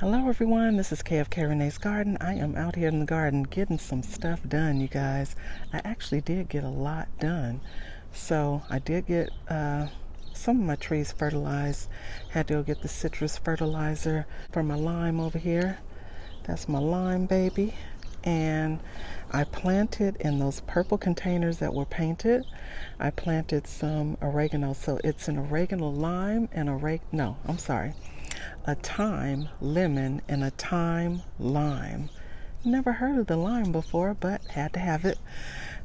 Hello everyone, this is KFK Renee's Garden. I am out here in the garden getting some stuff done, you guys. I actually did get a lot done. So I did get some of my trees fertilized. Had to go get the citrus fertilizer for my lime over here. That's my lime baby. And I planted in those purple containers that were painted. I planted some oregano. So it's an oregano lime and a thyme lemon and a thyme lime. Never heard of the lime before, but had to have it.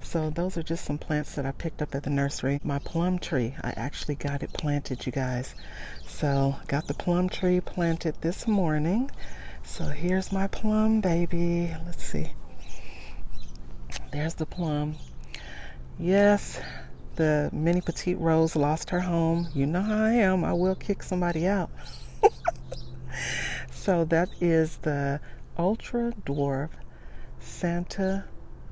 So those are just some plants that I picked up at the nursery. My plum tree, I actually got it planted, you guys. So got the plum tree planted this morning. So here's my plum baby. Let's see. There's the plum. Yes, the mini petite rose lost her home. You know how I am. I will kick somebody out. So that is the ultra dwarf Santa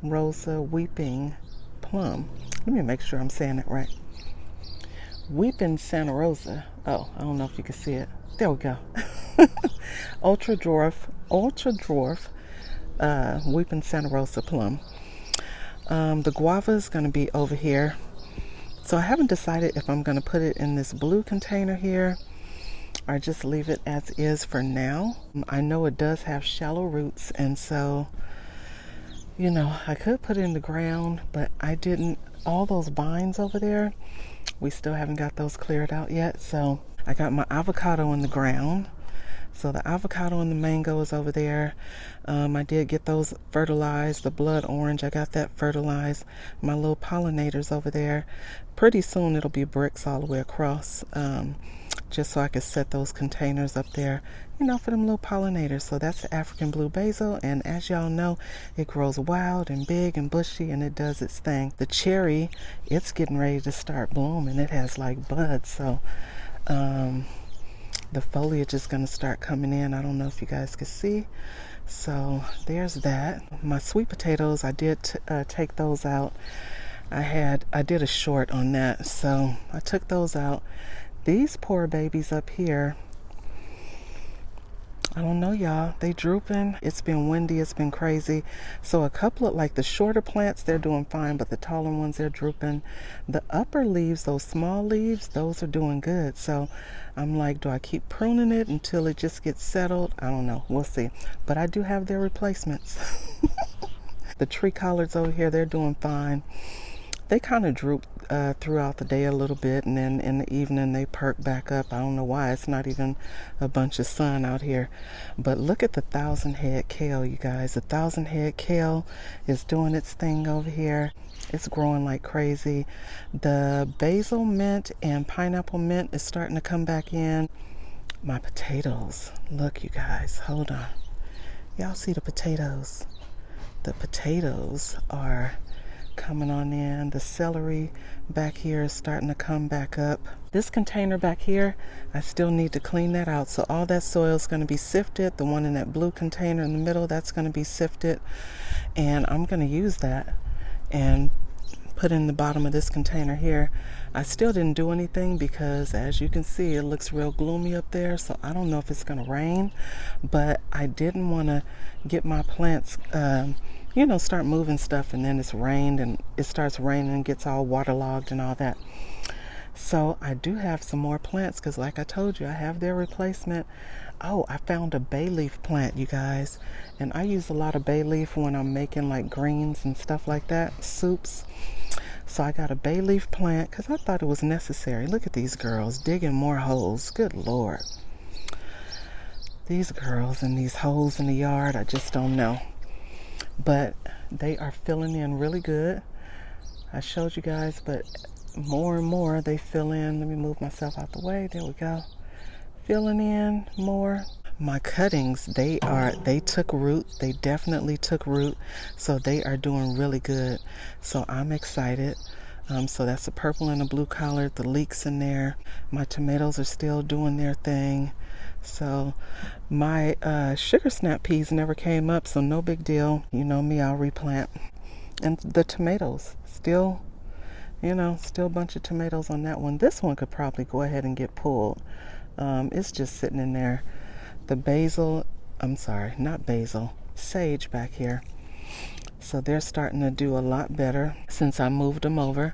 Rosa weeping plum. Let me make sure I'm saying it right. Weeping Santa Rosa. Oh, I don't know if you can see it. There we go. ultra dwarf weeping Santa Rosa plum. The guava is going to be over here. So I haven't decided if I'm going to put it in this blue container here or just leave it as is for now. I know it does have shallow roots, and so, you know, I could put it in the ground, but I didn't. All those vines over there, we still haven't got those cleared out yet. So I got my avocado in the ground. So the avocado and the mango is over there. I did get those fertilized. The blood orange, I got that fertilized. My little pollinators over there. Pretty soon it'll be bricks all the way across, just so I could set those containers up there, you know, for them little pollinators. So that's the African blue basil, and as y'all know, it grows wild and big and bushy, and it does its thing. The cherry, it's getting ready to start blooming. It has like buds, so the foliage is going to start coming in. I don't know if you guys can see. So there's that. My sweet potatoes, I did take those out. I did a short on that, so I took those out. These poor babies up here, I don't know, y'all. They drooping. It's been windy. It's been crazy. So a couple of, like the shorter plants, they're doing fine, but the taller ones, they're drooping. The upper leaves, those small leaves, those are doing good. So I'm like, do I keep pruning it until it just gets settled? I don't know. We'll see. But I do have their replacements. The tree collards over here, they're doing fine. They kind of droop throughout the day a little bit, and then in the evening they perk back up. I don't know why. It's not even a bunch of sun out here. But look at the 1,000-head kale, you guys. The 1,000-head kale is doing its thing over here. It's growing like crazy. The basil mint and pineapple mint is starting to come back in. My potatoes. Look, you guys. Hold on. Y'all see the potatoes? The potatoes are coming on in. The celery back here is starting to come back up. This container back here, I still need to clean that out. So all that soil is going to be sifted. The one in that blue container in the middle, that's going to be sifted. And I'm going to use that and put in the bottom of this container here. I still didn't do anything because, as you can see, it looks real gloomy up there. So I don't know if it's going to rain, but I didn't want to get my plants you know, start moving stuff and then it's rained and it starts raining and gets all waterlogged and all that. So I do have some more plants because, like I told you, I have their replacement. Oh, I found a bay leaf plant, you guys. And I use a lot of bay leaf when I'm making like greens and stuff like that, soups. So I got a bay leaf plant because I thought it was necessary. Look at these girls digging more holes. Good Lord. These girls and these holes in the yard, I just don't know. But they are filling in really good. I showed you guys, but more and more they fill in. Let me move myself out the way. There we go. Filling in more. My cuttings, they took root. They definitely took root. So they are doing really good. So I'm excited. So that's the purple and the blue collard, the leeks in there. My tomatoes are still doing their thing. So my sugar snap peas never came up, so no big deal. You know me, I'll replant. And the tomatoes, still, you know, still a bunch of tomatoes on that one. This one could probably go ahead and get pulled. It's just sitting in there. The basil I'm sorry, not basil, sage back here. So they're starting to do a lot better since I moved them over.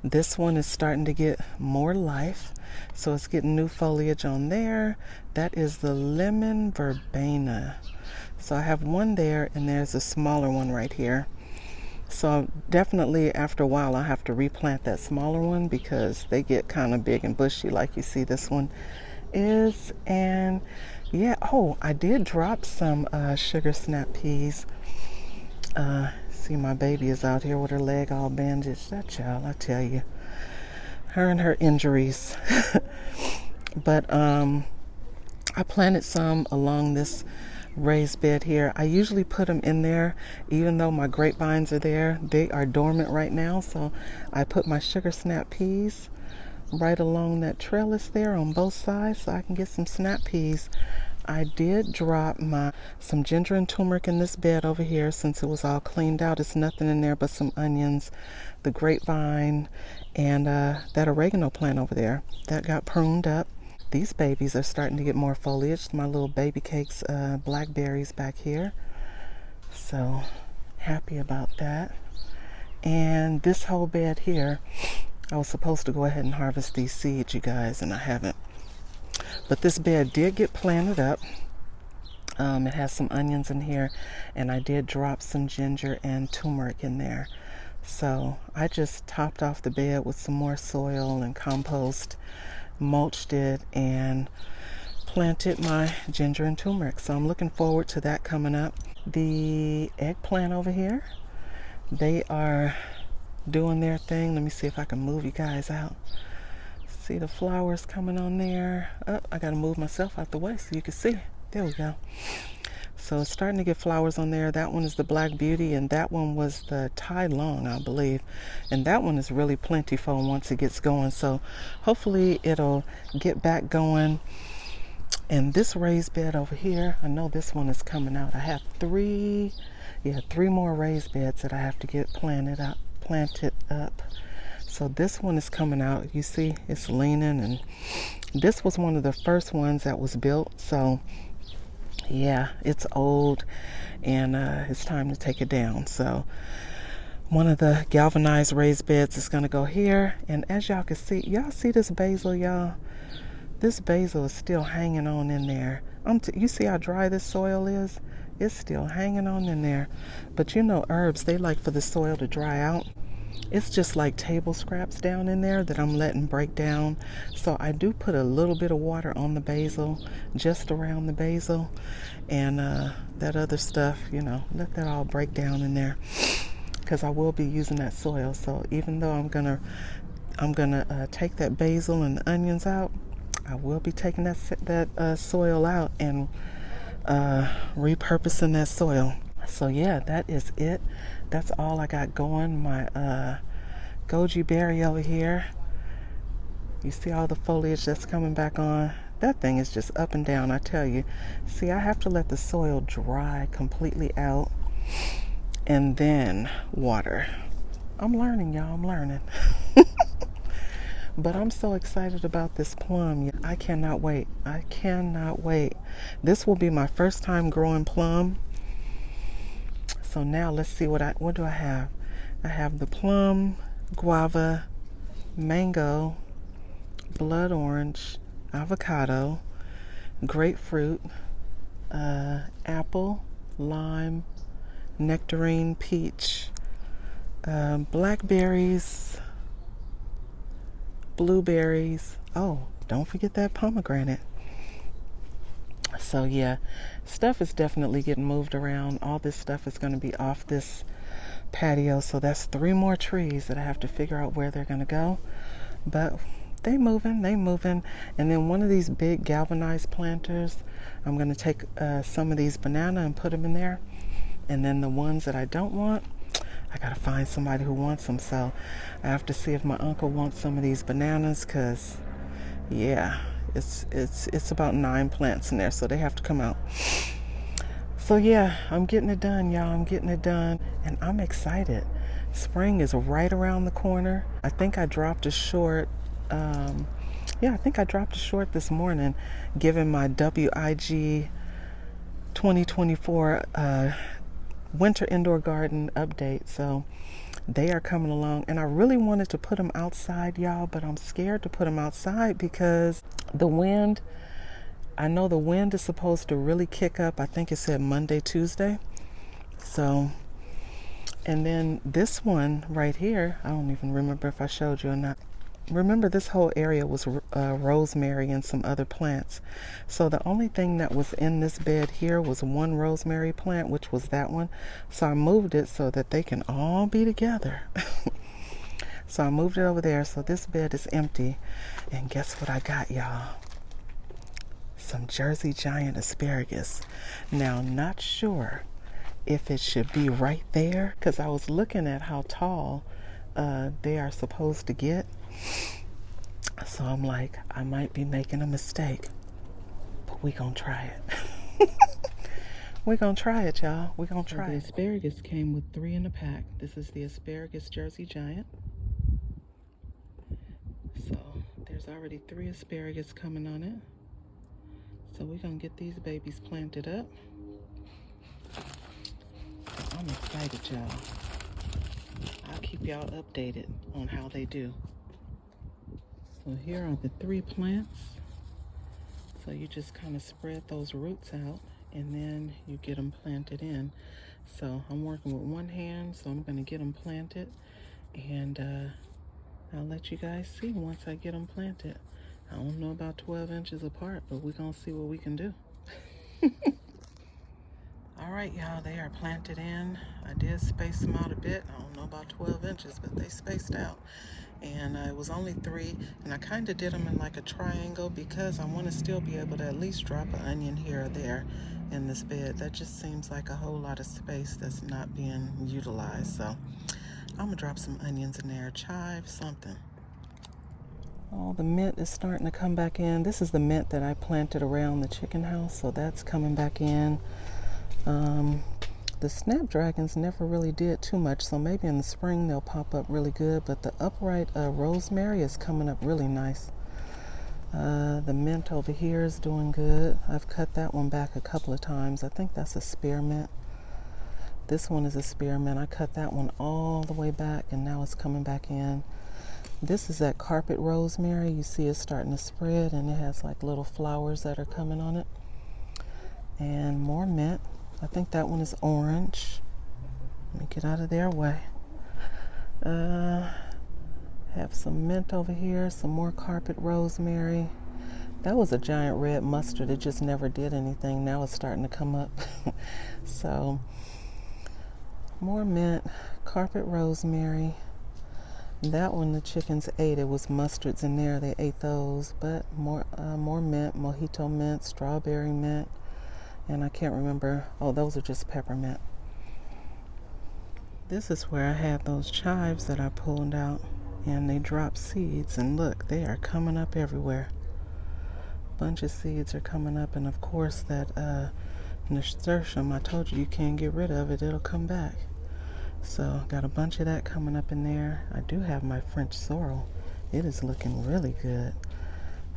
This one is starting to get more life. So it's getting new foliage on there. That is the lemon verbena. So I have one there and there's a smaller one right here. So definitely after a while I'll have to replant that smaller one because they get kind of big and bushy like you see this one is. And yeah, oh, I did drop some sugar snap peas. See, my baby is out here with her leg all bandaged. That child, I tell you, her and her injuries. But I planted some along this raised bed here. I usually put them in there even though my grapevines are there. They are dormant right now, so I put my sugar snap peas right along that trellis there on both sides so I can get some snap peas. I did drop some ginger and turmeric in this bed over here since it was all cleaned out. It's nothing in there but some onions, the grapevine, and that oregano plant over there that got pruned up. These babies are starting to get more foliage. My little baby cakes, blackberries back here. So happy about that. And this whole bed here, I was supposed to go ahead and harvest these seeds, you guys, and I haven't. But this bed did get planted up. It has some onions in here, and I did drop some ginger and turmeric in there. So I just topped off the bed with some more soil and compost, mulched it, and planted my ginger and turmeric. So I'm looking forward to that coming up. The eggplant over here, they are doing their thing. Let me see if I can move you guys out. See the flowers coming on there. Oh, I gotta move myself out the way so you can see. There we go. So it's starting to get flowers on there. That one is the Black Beauty, and that one was the Tai Long, I believe. And that one is really plentiful once it gets going. So hopefully it'll get back going. And this raised bed over here, I know this one is coming out. I have three more raised beds that I have to get planted up. So this one is coming out. You see it's leaning, and this was one of the first ones that was built. So yeah, it's old, and it's time to take it down. So one of the galvanized raised beds is going to go here. And as y'all can see, y'all see this basil, y'all? This basil is still hanging on in there. You see how dry this soil is? It's still hanging on in there. But you know, herbs, they like for the soil to dry out. It's just like table scraps down in there that I'm letting break down. So I do put a little bit of water on the basil, just around the basil, and that other stuff, you know, let that all break down in there, because I will be using that soil. So even though I'm gonna take that basil and the onions out, I will be taking that soil out and repurposing that soil. So yeah, that is it. That's all I got going. My goji berry over here. You see all the foliage that's coming back on? That thing is just up and down, I tell you. See, I have to let the soil dry completely out and then water. I'm learning, y'all. I'm learning. But I'm so excited about this plum. I cannot wait. I cannot wait. This will be my first time growing plum. So now let's see what do I have? I have the plum, guava, mango, blood orange, avocado, grapefruit, apple, lime, nectarine, peach, blackberries, blueberries. Oh, don't forget that pomegranate. So yeah, stuff is definitely getting moved around. All this stuff is going to be off this patio. So that's 3 more trees that I have to figure out where they're going to go. But they moving. And then one of these big galvanized planters, I'm going to take some of these banana and put them in there. And then the ones that I don't want, I got to find somebody who wants them. So I have to see if my uncle wants some of these bananas, because yeah, it's about 9 plants in there, so they have to come out. So yeah, I'm getting it done, y'all. I'm getting it done, and I'm excited. Spring is right around the corner. I think I dropped a short. I think I dropped a short this morning, giving my WIG 2024 winter indoor garden update. So they are coming along, and I really wanted to put them outside, y'all, but I'm scared to put them outside because the wind, I know the wind is supposed to really kick up. I think it said Monday, Tuesday. So, and then this one right here, I don't even remember if I showed you or not. Remember, this whole area was rosemary and some other plants. So the only thing that was in this bed here was one rosemary plant, which was that one. So I moved it so that they can all be together. So I moved it over there. So this bed is empty. And guess what I got, y'all? Some Jersey Giant asparagus. Now, not sure if it should be right there, because I was looking at how tall they are supposed to get. So I'm like, I might be making a mistake, but we gonna try it. We gonna try it, y'all. We gonna try it. The asparagus came with 3 in a pack. This is the asparagus Jersey Giant. So there's already 3 asparagus coming on it. So we're gonna get these babies planted up. I'm excited, y'all. I'll keep y'all updated on how they do. So here are the 3 plants. So you just kind of spread those roots out and then you get them planted in. So I'm working with one hand, so I'm gonna get them planted, and I'll let you guys see once I get them planted. I don't know about 12 inches apart, but we're gonna see what we can do. All right, y'all, they are planted in. I did space them out a bit. I don't know about 12 inches, but they spaced out. And it was only 3, and I kind of did them in like a triangle because I want to still be able to at least drop an onion here or there in this bed. That just seems like a whole lot of space that's not being utilized. So I'm gonna drop some onions in there, chive, something. Oh, the mint is starting to come back in. This is the mint that I planted around the chicken house, so that's coming back in. The snapdragons never really did too much, so maybe in the spring they'll pop up really good, but the upright rosemary is coming up really nice. The mint over here is doing good. I've cut that one back a couple of times. I think that's a spearmint. This one is a spearmint. I cut that one all the way back and now it's coming back in. This is that carpet rosemary. You see it's starting to spread and it has like little flowers that are coming on it. And more mint. I think that one is orange. Let me get out of their way. Have some mint over here, some more carpet rosemary. That was a giant red mustard. It just never did anything. Now it's starting to come up. So, more mint, carpet rosemary. That one the chickens ate. It was mustards in there. They ate those. But more mint, mojito mint, strawberry mint. And I can't remember. Oh, those are just peppermint. This is where I had those chives that I pulled out. And they dropped seeds. And look, they are coming up everywhere. A bunch of seeds are coming up. And of course that nasturtium, I told you can't get rid of it. It'll come back. So got a bunch of that coming up in there. I do have my French sorrel. It is looking really good.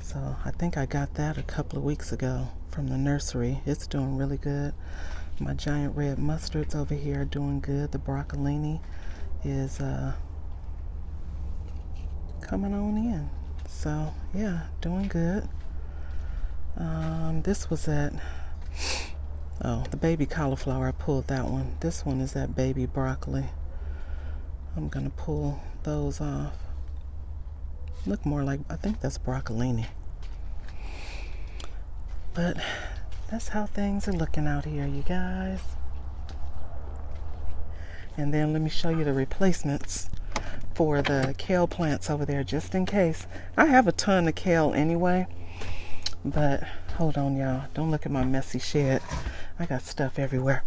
So I think I got that a couple of weeks ago from the nursery. It's doing really good. My giant red mustards over here are doing good. The broccolini is coming on in. So yeah, doing good. This was at, oh, the baby cauliflower. I pulled that one. This one is that baby broccoli. I'm gonna pull those off. Look more like, I think that's broccolini. But that's how things are looking out here, you guys. And then let me show you the replacements for the kale plants over there, just in case. I have a ton of kale anyway, but hold on, y'all. Don't look at my messy shed. I got stuff everywhere.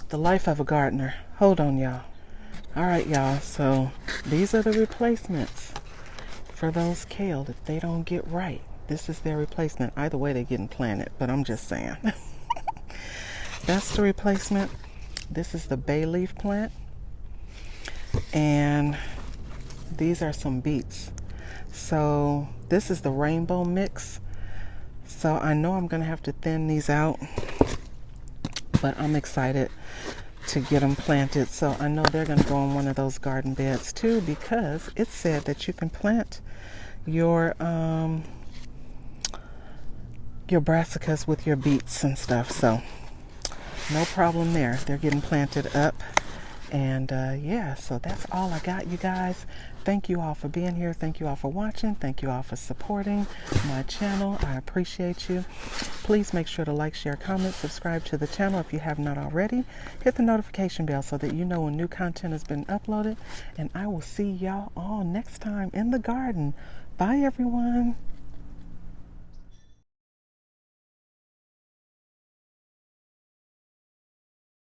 The life of a gardener. Hold on, y'all. All right, y'all. So these are the replacements for those kale if they don't get right. This is their replacement. Either way, they're getting planted, but I'm just saying. That's the replacement. This is the bay leaf plant. And these are some beets. So this is the rainbow mix. So I know I'm going to have to thin these out, but I'm excited to get them planted. So I know they're going to go on one of those garden beds too, because it said that you can plant your brassicas with your beets and stuff. So no problem there. They're getting planted up. And yeah, so that's all I got, you guys. Thank you all for being here. Thank you all for watching. Thank you all for supporting my channel. I appreciate you. Please make sure to like, share, comment, subscribe to the channel if you have not already. Hit the notification bell so that you know when new content has been uploaded. And I will see y'all all next time in the garden. Bye, everyone.